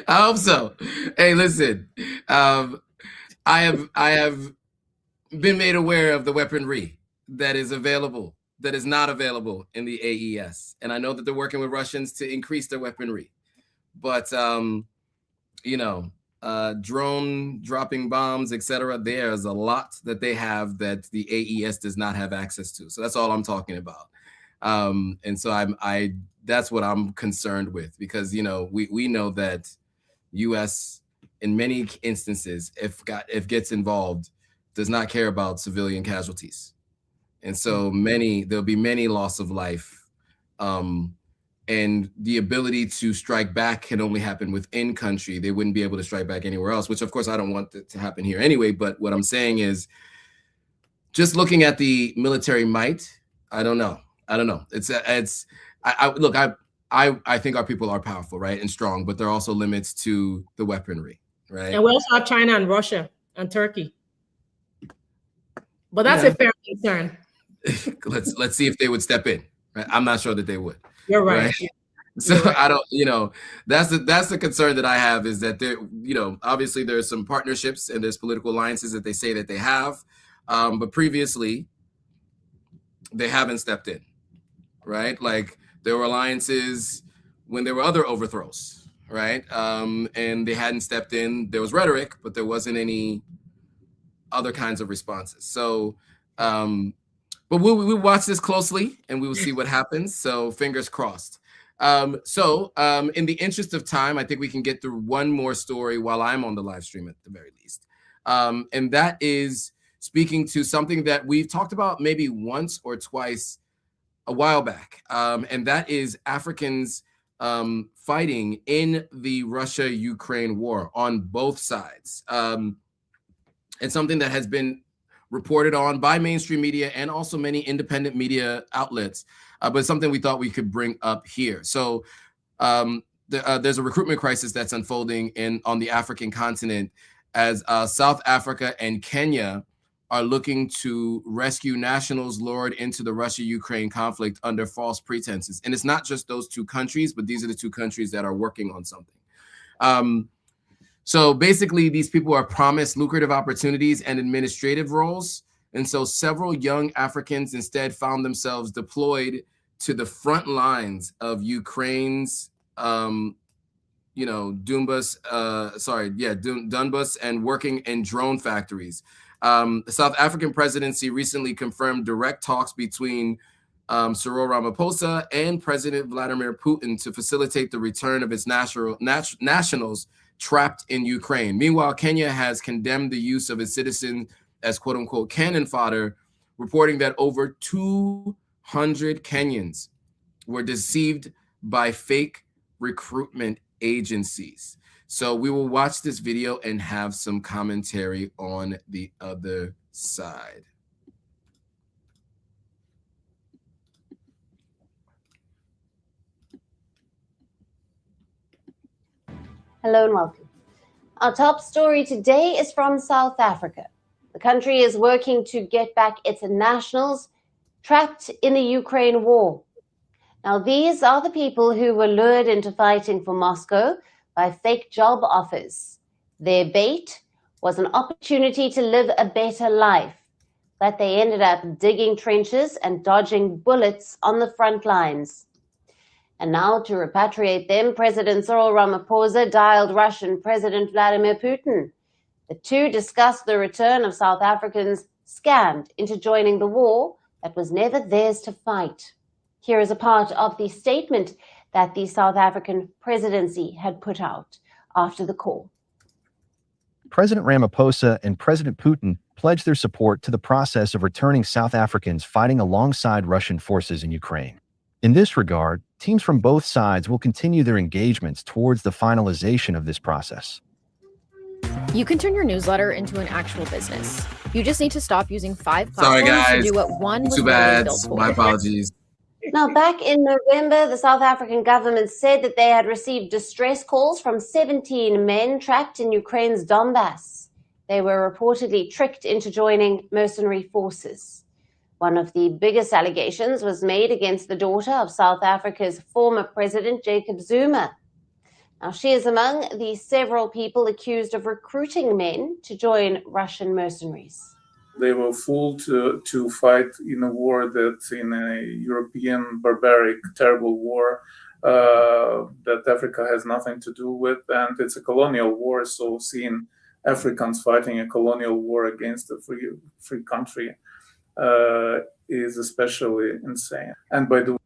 I hope so. Hey, listen, I have been made aware of the weaponry that is available, that is not available in the AES. And I know that they're working with Russians to increase their weaponry. But, you know, drone dropping bombs, etc. There's a lot that they have that the AES does not have access to. So that's all I'm talking about. And so that's what I'm concerned with, because, you know, we know that U.S. in many instances, if gets involved, does not care about civilian casualties. And so there'll be many loss of life. And the ability to strike back can only happen within country. They wouldn't be able to strike back anywhere else, which of course I don't want it to happen here anyway. But what I'm saying is, just looking at the military might, I don't know. Look, I think our people are powerful, right, and strong, but there are also limits to the weaponry, right? And we also have China and Russia and Turkey. But that's a fair concern. Let's see if they would step in. Right? I'm not sure that they would. You're right. So right. I don't, you know, that's the concern that I have, is that there, you know, obviously there's some partnerships and there's political alliances that they say that they have, but previously they haven't stepped in, right? Like there were alliances when there were other overthrows, right? And they hadn't stepped in. There was rhetoric, but there wasn't any other kinds of responses. So, but we'll watch this closely and we will see what happens. So fingers crossed. In the interest of time, I think we can get through one more story while I'm on the live stream at the very least. And that is speaking to something that we've talked about maybe once or twice a while back. And that is Africans fighting in the Russia-Ukraine war on both sides. It's something that has been reported on by mainstream media and also many independent media outlets, but something we thought we could bring up here. So there's a recruitment crisis that's unfolding on the African continent as South Africa and Kenya are looking to rescue nationals lured into the Russia-Ukraine conflict under false pretenses. And it's not just those two countries, but these are the two countries that are working on something. So basically, these people are promised lucrative opportunities and administrative roles. And so several young Africans instead found themselves deployed to the front lines of Ukraine's, Donbas and working in drone factories. The South African presidency recently confirmed direct talks between Cyril Ramaphosa and President Vladimir Putin to facilitate the return of its nationals trapped in Ukraine. Meanwhile, Kenya has condemned the use of its citizens as quote unquote cannon fodder, reporting that over 200 Kenyans were deceived by fake recruitment agencies. So we will watch this video and have some commentary on the other side. Hello and welcome. Our top story today is from South Africa. The country is working to get back its nationals trapped in the Ukraine war. Now, these are the people who were lured into fighting for Moscow by fake job offers. Their bait was an opportunity to live a better life, but they ended up digging trenches and dodging bullets on the front lines. And now, to repatriate them, President Cyril Ramaphosa dialed Russian President Vladimir Putin. The two discussed the return of South Africans scammed into joining the war that was never theirs to fight. Here is a part of the statement that the South African presidency had put out. after the call. President Ramaphosa and President Putin pledged their support to the process of returning South Africans fighting alongside Russian forces in Ukraine. In this regard, teams from both sides will continue their engagements towards the finalization of this process. You can turn your newsletter into an actual business. You just need to stop using 5 Sorry, platforms guys. to do what one was Too really bad. built for. My apologies. Now, back in November, the South African government said that they had received distress calls from 17 men trapped in Ukraine's Donbass. They were reportedly tricked into joining mercenary forces. One of the biggest allegations was made against the daughter of South Africa's former president, Jacob Zuma. Now, she is among the several people accused of recruiting men to join Russian mercenaries. They were fooled to fight in a war that's in a European, barbaric, terrible war that Africa has nothing to do with. And it's a colonial war, so seeing Africans fighting a colonial war against a free country is especially insane. And by the way,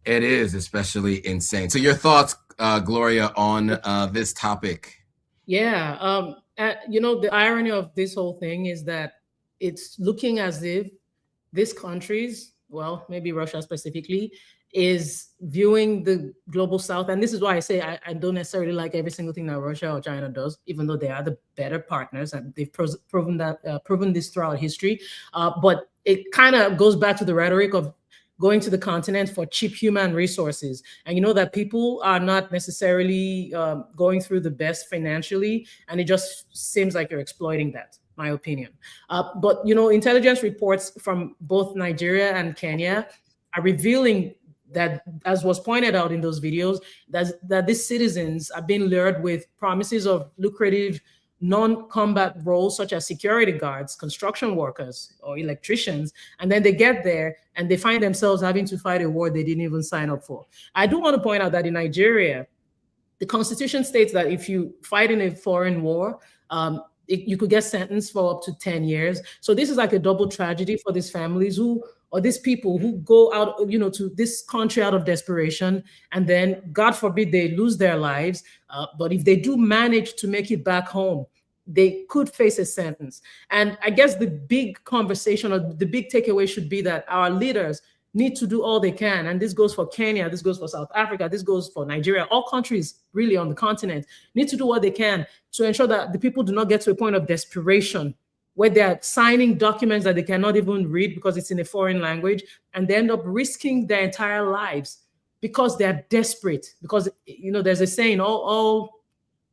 it is especially insane. So your thoughts, Gloria, on this topic? Yeah, you know, the irony of this whole thing is that it's looking as if these countries, well, maybe Russia specifically, is viewing the global south. And this is why I say I don't necessarily like every single thing that Russia or China does, even though they are the better partners and they've proven this throughout history. But it kind of goes back to the rhetoric of going to the continent for cheap human resources. And you know that people are not necessarily going through the best financially, and it just seems like you're exploiting that, my opinion. But you know, intelligence reports from both Nigeria and Kenya are revealing that, as was pointed out in those videos, that these citizens are being lured with promises of lucrative non-combat roles such as security guards, construction workers, or electricians, and then they get there and they find themselves having to fight a war they didn't even sign up for. I do want to point out that in Nigeria, the constitution states that if you fight in a foreign war, you could get sentenced for up to 10 years. So this is like a double tragedy for these families or these people who go out, you know, to this country out of desperation, and then God forbid they lose their lives. But if they do manage to make it back home, they could face a sentence. And I guess the big conversation or the big takeaway should be that our leaders need to do all they can. And this goes for Kenya, this goes for South Africa, this goes for Nigeria. All countries really on the continent need to do what they can to ensure that the people do not get to a point of desperation where they're signing documents that they cannot even read because it's in a foreign language, and they end up risking their entire lives because they're desperate. Because, you know, there's a saying, all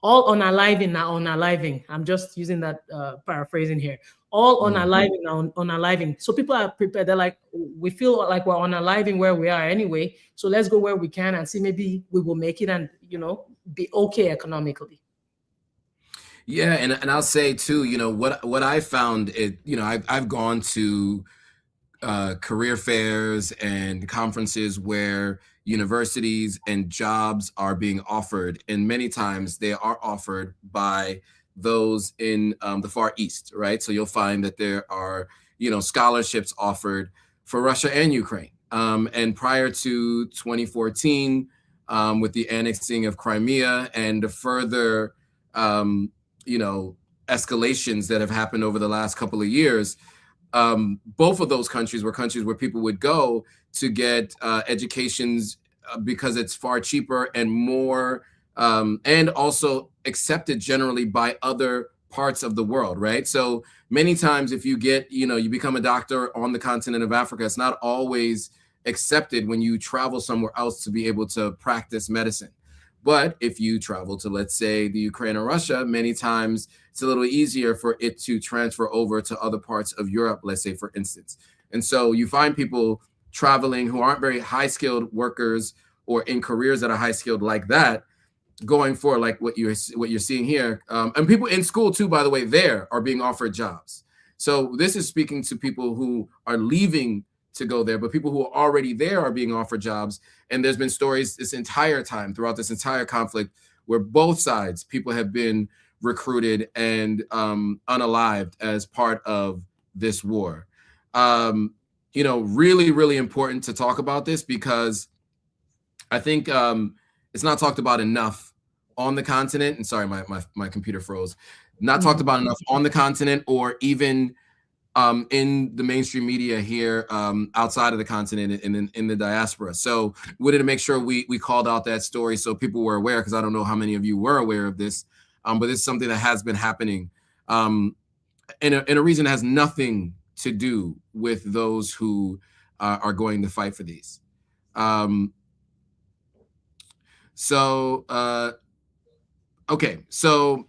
unaliving are unaliving. I'm just using that paraphrasing here. All unaliving are unaliving. So people are prepared. They're like, we feel like we're unaliving where we are anyway. So let's go where we can and see maybe we will make it and, you know, be okay economically. Yeah, and I'll say too, you know, what I found is, you know, I've gone to career fairs and conferences where universities and jobs are being offered, and many times they are offered by those in the Far East, right? So you'll find that there are, you know, scholarships offered for Russia and Ukraine. And prior to 2014, with the annexing of Crimea and the further you know, escalations that have happened over the last couple of years, both of those countries were countries where people would go to get educations because it's far cheaper and more, and also accepted generally by other parts of the world, right? So many times if you get, you know, you become a doctor on the continent of Africa, it's not always accepted when you travel somewhere else to be able to practice medicine. But if you travel to, let's say, the Ukraine or Russia, many times it's a little easier for it to transfer over to other parts of Europe, let's say, for instance. And so you find people traveling who aren't very high-skilled workers or in careers that are high-skilled like that, going for like what you're seeing here. And people in school, too, by the way, there are being offered jobs. So this is speaking to people who are leaving to go there, but people who are already there are being offered jobs. And there's been stories this entire time, throughout this entire conflict, where both sides, people have been recruited and unalived as part of this war. You know, really, really important to talk about this because I think it's not talked about enough on the continent, and sorry, my computer froze, not talked about enough on the continent, or even in the mainstream media here outside of the continent and in the diaspora. So we wanted to make sure we called out that story so people were aware, because I don't know how many of you were aware of this, but it's something that has been happening in a reason that has nothing to do with those who are going to fight for these. Okay, so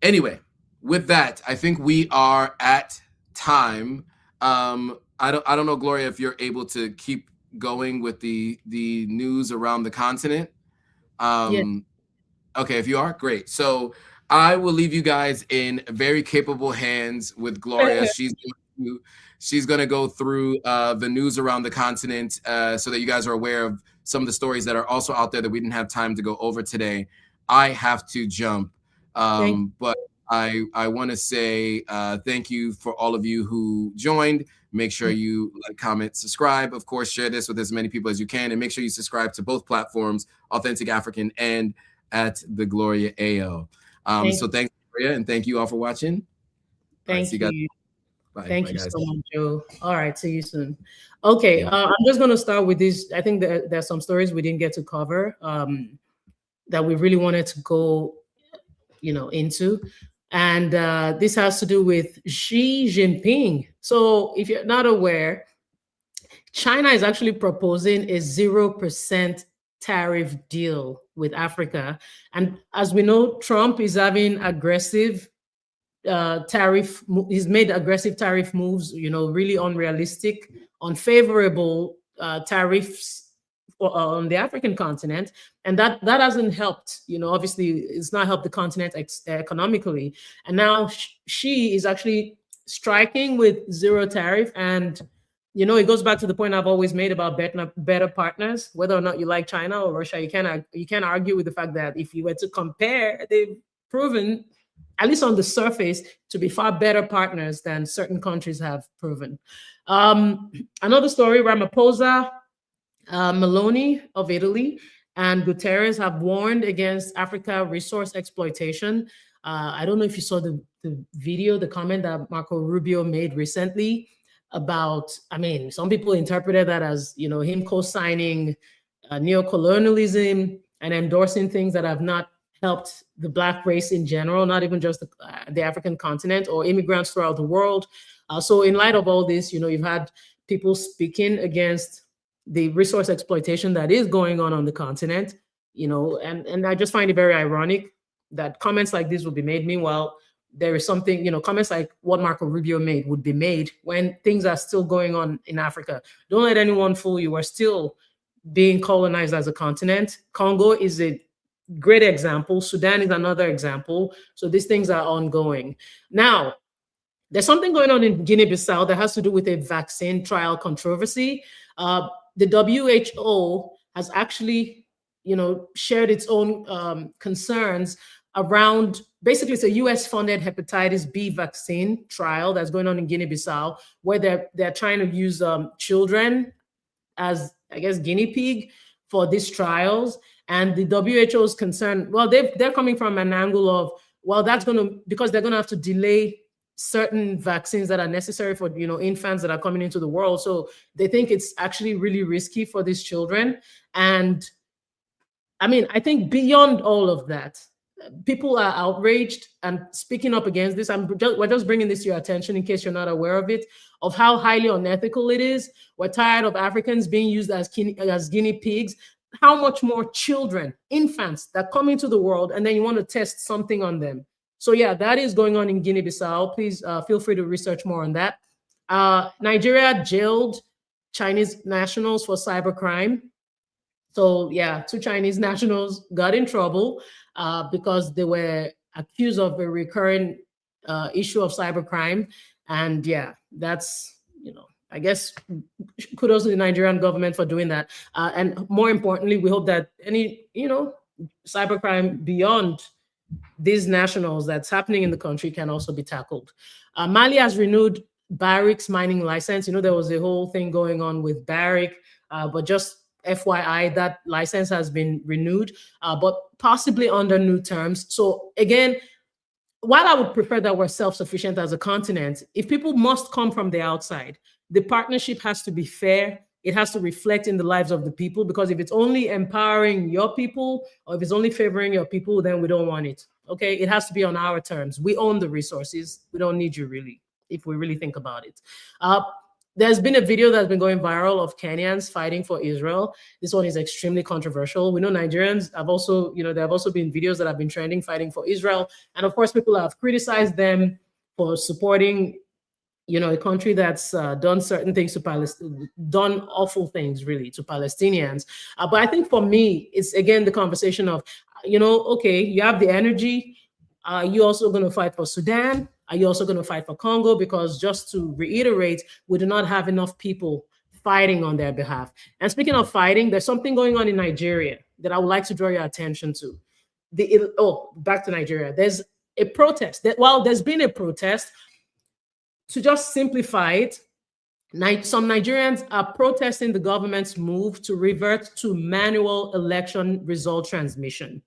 anyway, with that, I think we are at time. I don't know, Gloria, if you're able to keep going with the news around the continent. Yes. Okay, if you are, great. So I will leave you guys in very capable hands with Gloria. She's going to go through the news around the continent so that you guys are aware of some of the stories that are also out there that we didn't have time to go over today. I have to jump, but I want to say thank you for all of you who joined. Make sure you like, comment, subscribe. Of course, share this with as many people as you can, and make sure you subscribe to both platforms, Authentic African and at the Gloria AO. So thanks, Gloria, and thank you all for watching. Thank you. Guys. Bye. Thank Bye, you guys. so much, Joe. All right, see you soon. Okay, I'm just going to start with this. I think there's some stories we didn't get to cover that we really wanted to go, into. And this has to do with Xi Jinping. So if you're not aware, China is actually proposing a 0% tariff deal with Africa. And as we know, Trump is having aggressive he's made aggressive tariff moves, really unrealistic, unfavorable tariffs on the African continent. And that hasn't helped, obviously it's not helped the continent economically. And now Xi is actually striking with zero tariff. And, it goes back to the point I've always made about better partners, whether or not you like China or Russia. You can't argue with the fact that if you were to compare, they've proven, at least on the surface, to be far better partners than certain countries have proven. Another story, Ramaphosa, Meloni of Italy, and Guterres have warned against Africa resource exploitation. I don't know if you saw the video, the comment that Marco Rubio made recently about, some people interpreted that as, him co-signing neocolonialism and endorsing things that have not helped the Black race in general, not even just the African continent or immigrants throughout the world. So in light of all this, you've had people speaking against the resource exploitation that is going on the continent, and I just find it very ironic that comments like this would be made. Meanwhile, there is something, comments like what Marco Rubio made would be made when things are still going on in Africa. Don't let anyone fool you. We're still being colonized as a continent. Congo is a great example. Sudan is another example. So these things are ongoing. Now, there's something going on in Guinea-Bissau that has to do with a vaccine trial controversy. The WHO has actually, shared its own concerns around, basically it's a US-funded hepatitis B vaccine trial that's going on in Guinea-Bissau, where they're trying to use children as, I guess, guinea pig for these trials. And the WHO is concerned, well, they're coming from an angle of, well, because they're going to have to delay certain vaccines that are necessary for, infants that are coming into the world. So they think it's actually really risky for these children. And I think beyond all of that, people are outraged and speaking up against this. We're just bringing this to your attention in case you're not aware of it, of how highly unethical it is. We're tired of Africans being used as guinea pigs. How much more children, infants that come into the world, and then you want to test something on them. So yeah, that is going on in Guinea-Bissau. Please feel free to research more on that. Nigeria jailed Chinese nationals for cybercrime. So yeah, 2 Chinese nationals got in trouble because they were accused of a recurring issue of cybercrime. And yeah, that's, I guess kudos to the Nigerian government for doing that. And more importantly, we hope that any, cybercrime beyond these nationals that's happening in the country can also be tackled. Mali has renewed Barrick's mining license. There was a whole thing going on with Barrick, but just FYI, that license has been renewed. But possibly under new terms. So again, while I would prefer that we're self-sufficient as a continent, if people must come from the outside, the partnership has to be fair. It has to reflect in the lives of the people, because if it's only empowering your people or if it's only favoring your people, then we don't want it. Okay, it has to be on our terms. We own the resources. We don't need you, really, if we really think about it. There's been a video that's been going viral of Kenyans fighting for Israel. This one is extremely controversial. We know Nigerians have also, there have also been videos that have been trending fighting for Israel. And of course, people have criticized them for supporting, a country that's done certain things to Palestine, done awful things really to Palestinians. But I think for me, it's again the conversation of, okay, you have the energy. Are you also going to fight for Sudan? Are you also going to fight for Congo? Because just to reiterate, we do not have enough people fighting on their behalf. And speaking of fighting, there's something going on in Nigeria that I would like to draw your attention to. Back to Nigeria. There's a protest. There's been a protest. To just simplify it, some Nigerians are protesting the government's move to revert to manual election result transmission.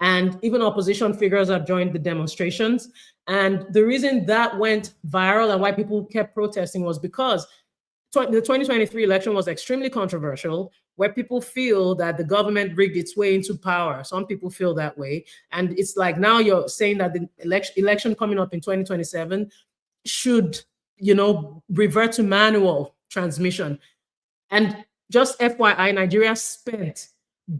And even opposition figures have joined the demonstrations. And the reason that went viral and why people kept protesting was because the 2023 election was extremely controversial, where people feel that the government rigged its way into power. Some people feel that way. And it's like now you're saying that the election coming up in 2027 should, revert to manual transmission. And just FYI, Nigeria spent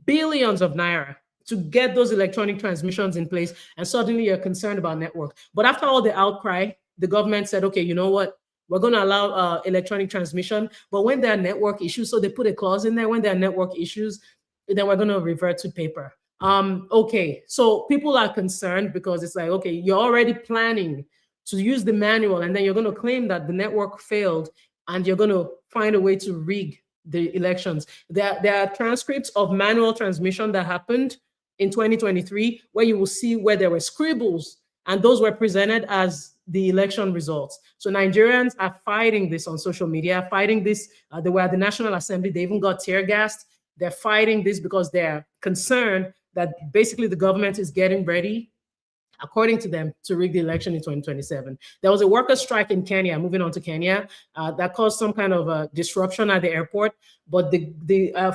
billions of naira to get those electronic transmissions in place, and suddenly you're concerned about network. But after all the outcry, the government said, okay, you know what? We're going to allow electronic transmission, but when there are network issues, so they put a clause in there, when there are network issues, then we're going to revert to paper. Okay, so people are concerned because it's like, okay, you're already planning to use the manual, and then you're going to claim that the network failed, and you're going to find a way to rig the elections. There are transcripts of manual transmission that happened in 2023, where you will see where there were scribbles, and those were presented as the election results. So Nigerians are fighting this on social media, fighting this. They were at the National Assembly. They even got tear gassed. They're fighting this because they're concerned that basically the government is getting ready, according to them, to rig the election in 2027. There was a workers' strike in Kenya, moving on to Kenya, that caused some kind of disruption at the airport. But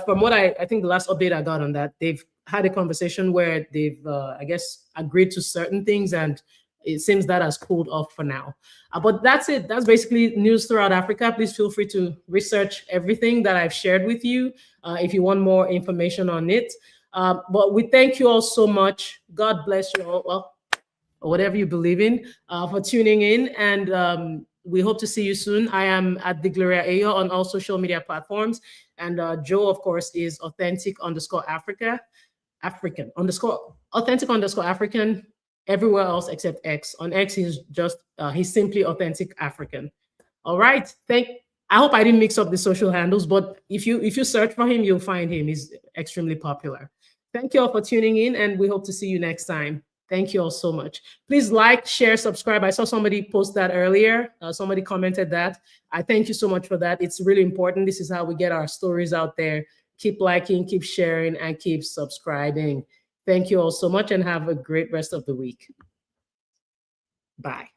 from what I think the last update I got on that, they've had a conversation where they've, I guess, agreed to certain things, and it seems that has cooled off for now. But that's it. That's basically news throughout Africa. Please feel free to research everything that I've shared with you if you want more information on it. But we thank you all so much. God bless you all. Well, or whatever you believe in, for tuning in. And we hope to see you soon. I am at the Gloria Ayo on all social media platforms. And Joe, of course, is authentic_African everywhere else except X. On X, he's simply Authentic African. All right. I hope I didn't mix up the social handles, but if you search for him, you'll find him. He's extremely popular. Thank you all for tuning in, and we hope to see you next time. Thank you all so much. Please like, share, subscribe. I saw somebody post that earlier. Somebody commented that. I thank you so much for that. It's really important. This is how we get our stories out there. Keep liking, keep sharing, and keep subscribing. Thank you all so much, and have a great rest of the week. Bye.